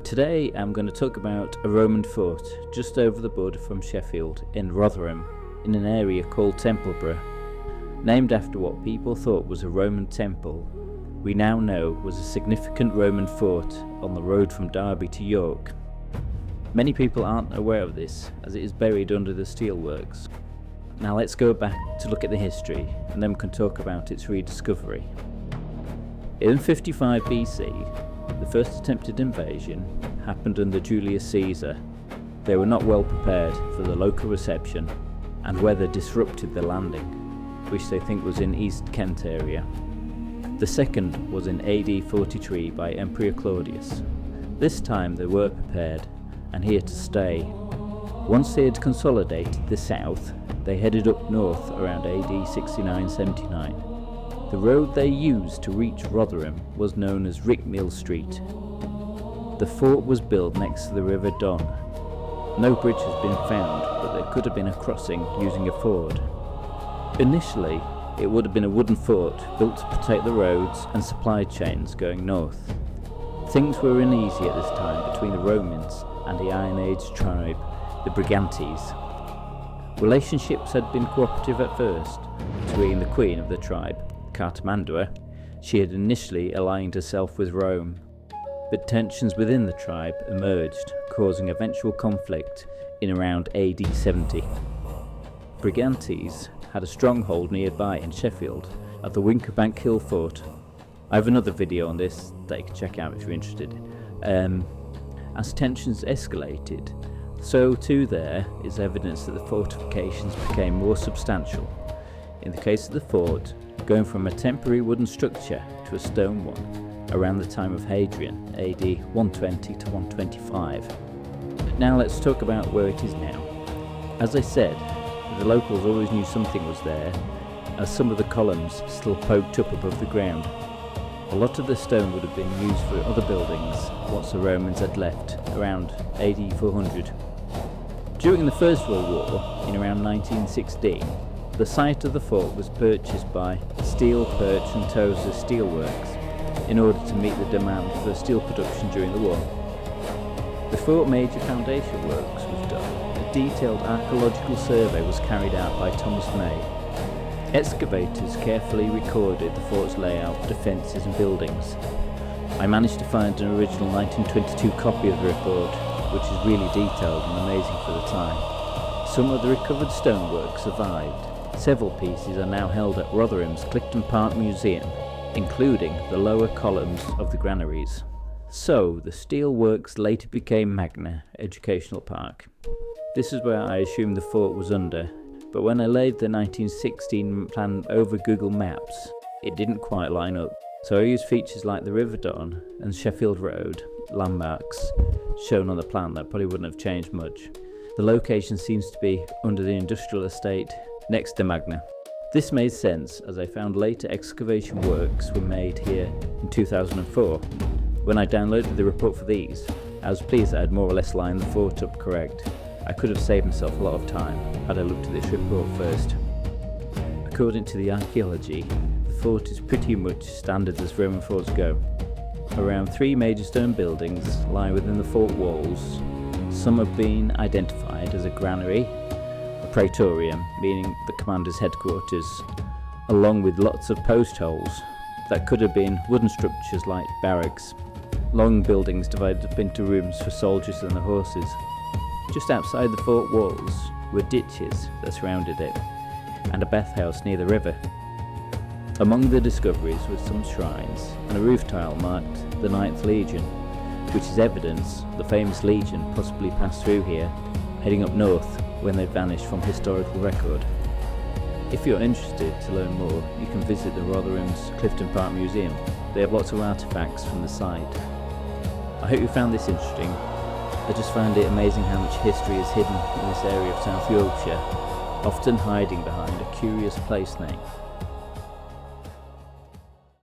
Today I'm going to talk about a Roman fort just over the border from Sheffield in Rotherham, in an area called Templeborough. Named after what people thought was a Roman temple, we now know was a significant Roman fort on the road from Derby to York. Many people aren't aware of this, as it is buried under the steelworks. Now let's go back to look at the history, and then we can talk about its rediscovery. In 55 BC, the first attempted invasion happened under Julius Caesar. They were not well prepared for the local reception, and weather disrupted the landing, which they think was in East Kent area. The second was in AD 43 by Emperor Claudius. This time they were prepared and here to stay. Once they had consolidated the south, they headed up north around AD 69-79. The road they used to reach Rotherham was known as Rickmill Street. The fort was built next to the River Don. No bridge has been found, but there could have been a crossing using a ford. Initially, it would have been a wooden fort built to protect the roads and supply chains going north. Things were uneasy at this time between the Romans and the Iron Age tribe, the Brigantes. Relationships had been cooperative at first between the queen of the tribe, Cartamandua. She had initially aligned herself with Rome, but tensions within the tribe emerged, causing eventual conflict in around AD 70. Brigantes had a stronghold nearby in Sheffield at the Winkerbank Hill Fort. I have another video on this that you can check out if you're interested. As tensions escalated, so too there is evidence that the fortifications became more substantial. In the case of the fort, going from a temporary wooden structure to a stone one around the time of Hadrian, AD 120 to 125. Now let's talk about where it is now. As I said, the locals always knew something was there, as some of the columns still poked up above the ground. A lot of the stone would have been used for other buildings once the Romans had left, around AD 400. During the First World War, in around 1916, the site of the fort was purchased by Steel, Perch and Tozer Steelworks in order to meet the demand for steel production during the war. Before major foundation works was done, a detailed archaeological survey was carried out by Thomas May. Excavators carefully recorded the fort's layout, defences and buildings. I managed to find an original 1922 copy of the report, which is really detailed and amazing for the time. Some of the recovered stonework survived. Several pieces are now held at Rotherham's Clifton Park Museum, including the lower columns of the granaries. So, the steelworks later became Magna Educational Park. This is where I assumed the fort was under, but when I laid the 1916 plan over Google Maps, it didn't quite line up. So I used features like the River Don and Sheffield Road, landmarks, shown on the plan that probably wouldn't have changed much. The location seems to be under the industrial estate next to Magna. This made sense as I found later excavation works were made here in 2004. When I downloaded the report for these, I was pleased that I had more or less lined the fort up correct. I could have saved myself a lot of time had I looked at this report first. According to the archaeology, the fort is pretty much standard as Roman forts go. Around 3 major stone buildings lie within the fort walls. Some have been identified as a granary, a praetorium, meaning the commander's headquarters, along with lots of post holes that could have been wooden structures like barracks, long buildings divided up into rooms for soldiers and their horses. Just outside the fort walls were ditches that surrounded it, and a bathhouse near the river. Among the discoveries were some shrines and a roof tile marked the 9th Legion, which is evidence the famous legion possibly passed through here, heading up north when they vanished from historical record. If you're interested to learn more, you can visit the Rotherham's Clifton Park Museum. They have lots of artefacts from the site. I hope you found this interesting. I just find it amazing how much history is hidden in this area of South Yorkshire, often hiding behind a curious place name.